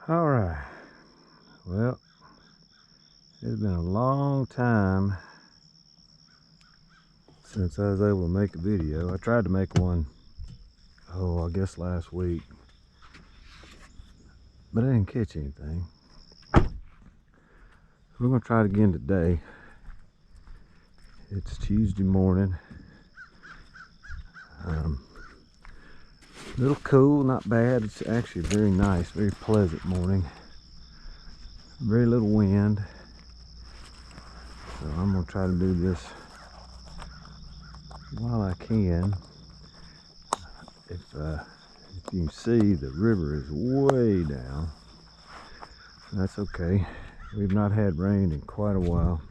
All right. Well, it's been a long time since I was able to make a video. I tried to make one, I guess last week, but I didn't catch anything. We're gonna try it again today. It's Tuesday morning. A little cool, not bad. It's actually very nice, very pleasant morning. Very little wind. So I'm gonna try to do this while I can. If you can see, the river is way down. That's okay. We've not had rain in quite a while.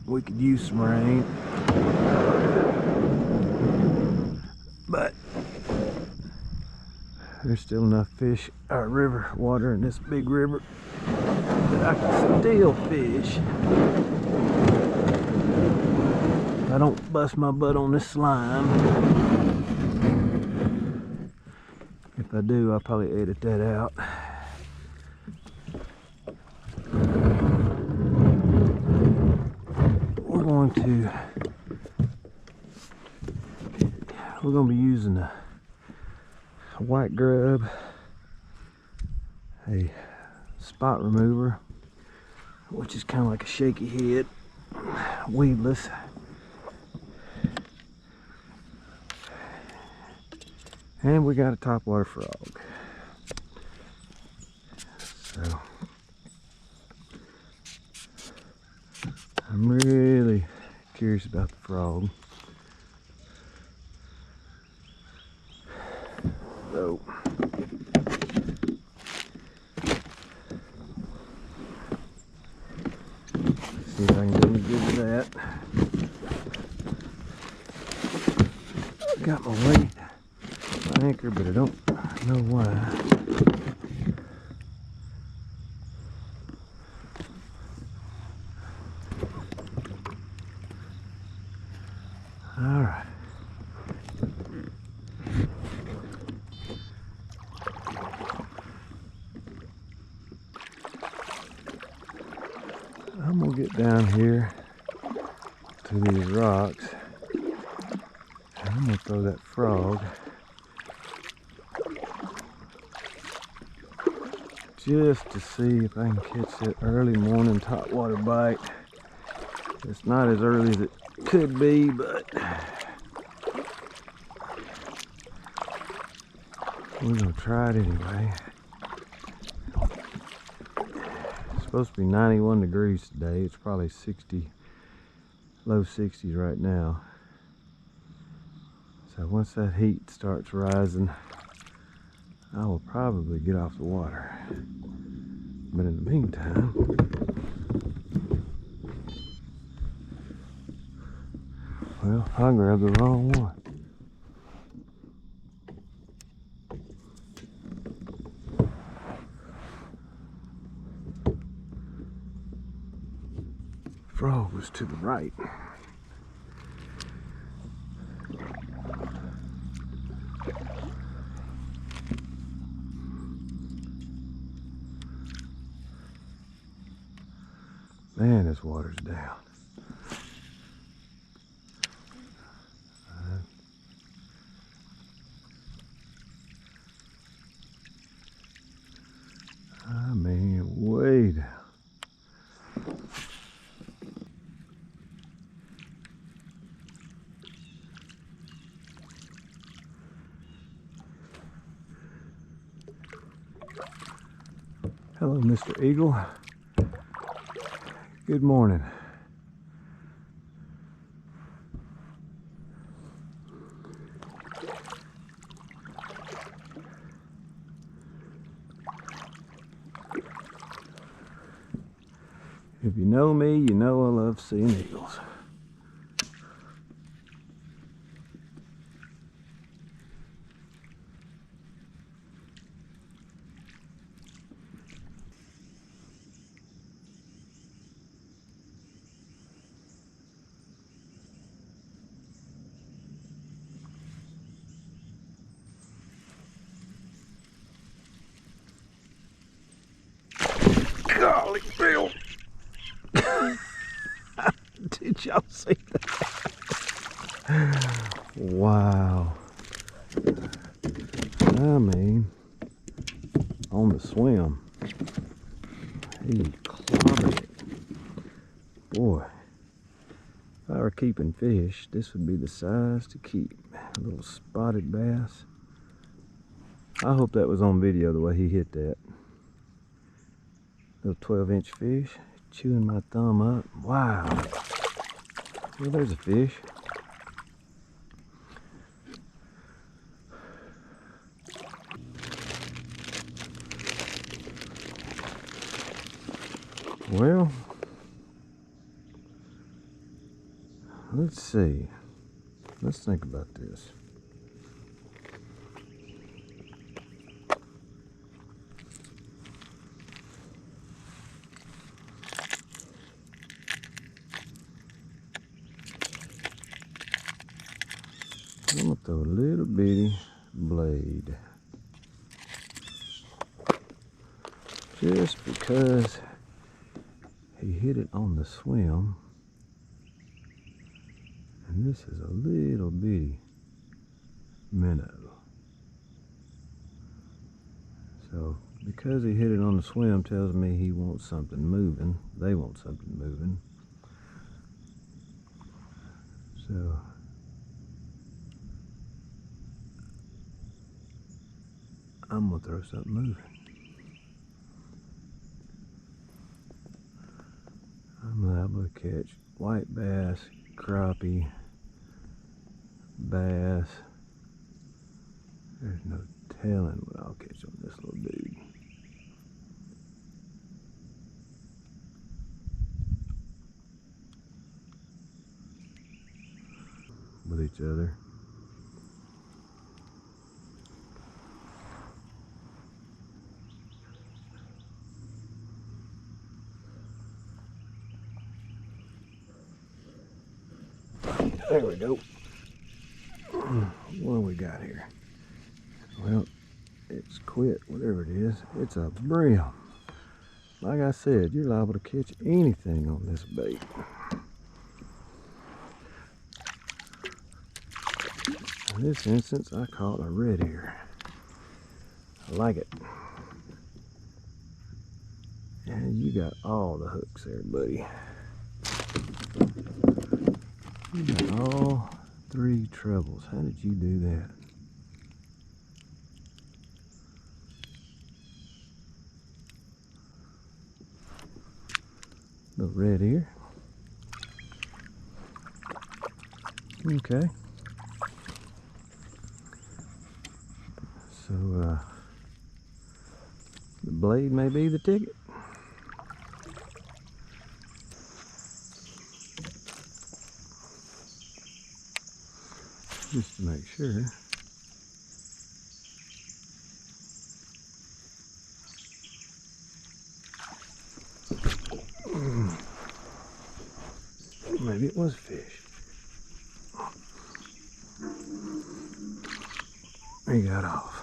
We could use some rain, but there's still enough fish, river water in this big river, that I can still fish. I don't bust my butt on this slime. If I do, I'll probably edit that out. We're going to be using a white grub, a spot remover, which is kind of like a shaky head, weedless, and we got a topwater frog. So I'm really curious about the frog. So let's see if I can do any good with that. Got my weight, my anchor, but I don't know why. All right. I'm gonna get down here to these rocks, and I'm gonna throw that frog just to see if I can catch that early morning topwater bite. It's not as early as it could be, but we're gonna try it anyway. It's supposed to be 91 degrees today. It's probably 60, low 60s right now. So once that heat starts rising, I will probably get off the water. But in the meantime, well, I grabbed the wrong one. Frog was to the right. Man, this water's down. I mean, way down. Hello, Mr. Eagle. Good morning. If you know me, you know I love seeing eagles. Holy Bill! Did y'all see that? Wow. I mean, on the swim. He clobbered it. Boy, if I were keeping fish, this would be the size to keep. A little spotted bass. I hope that was on video the way he hit that. Little 12-inch fish, chewing my thumb up. Wow. Well, there's a fish. Well, let's see. Let's think about this. I'm gonna throw a little bitty blade. Just because he hit it on the swim. And this is a little bitty minnow. So because he hit it on the swim tells me he wants something moving. They want something moving. So I'm gonna throw something moving. I'm liable to catch white bass, crappie, bass. There's no telling what I'll catch on this little dude. With each other. There we go. What do we got here? Well, it's quit, whatever it is. It's a brim. Like I said, you're liable to catch anything on this bait. In this instance, I caught a red ear. I like it. And you got all the hooks there, buddy. You got all 3 trebles. How did you do that? The red ear. Okay. So, the blade may be the ticket. Just to make sure. Maybe it was fish. He got off.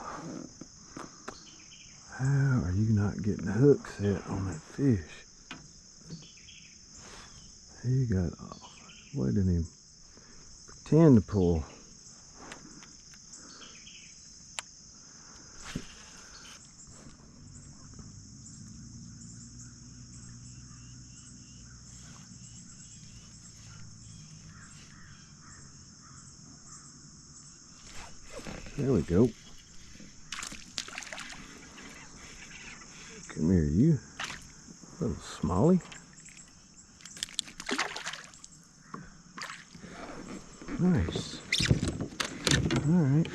How are you not getting the hook set on that fish? He got off. Why didn't he pretend to pull? There we go. Come here, you little smallie. Nice. Alright.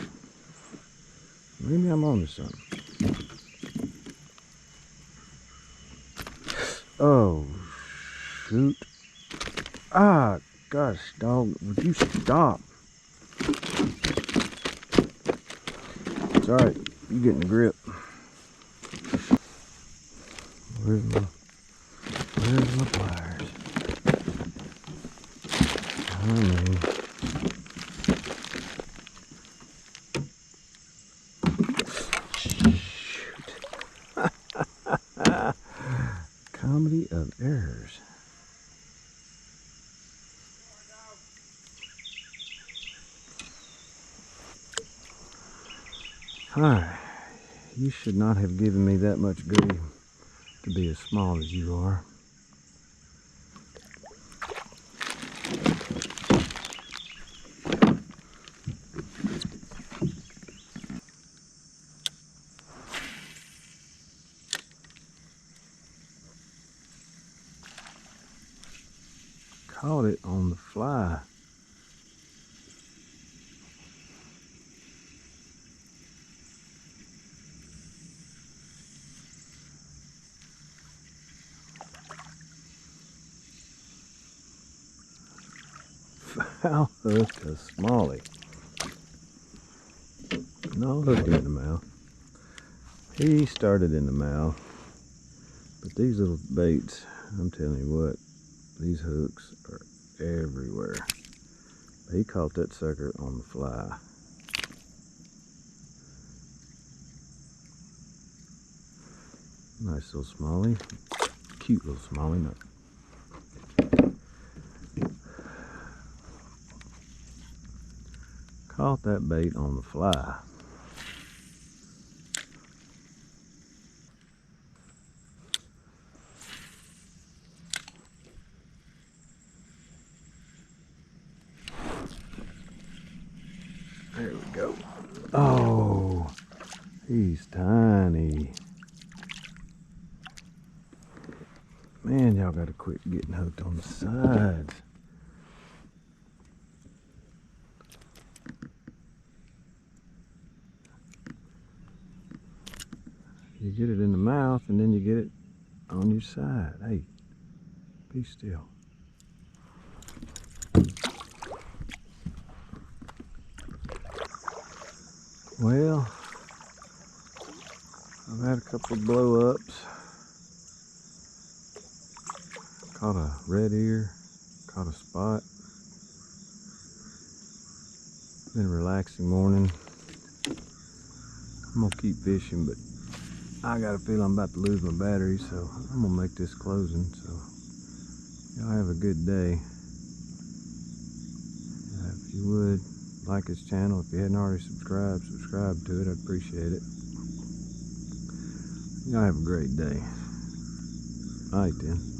Maybe I'm on to something. Oh, shoot. Ah, gosh, dog. Would you stop? It's alright. You getting the grip. Where's my pliers? I mean, shoot. Come comedy of errors. Alright, you should not have given me that much grief to be as small as you are. Caught it on the fly. Foul hook a smallie. No hook in the mouth. He started in the mouth. But these little baits, I'm telling you what, these hooks are everywhere. He caught that sucker on the fly. Nice little smallie. Cute little smallie. Not caught that bait on the fly. There we go. Oh, he's tiny. Man, y'all gotta quit getting hooked on the sides. You get it in the mouth and then you get it on your side. Hey, be still. Well, I've had a couple of blow-ups. Caught a red ear, caught a spot. Been a relaxing morning. I'm gonna keep fishing, but I got a feeling I'm about to lose my battery, so I'm gonna make this closing. So y'all have a good day. If you would like this channel, if you hadn't already subscribed to it. I'd appreciate it. Y'all have a great day. All right then.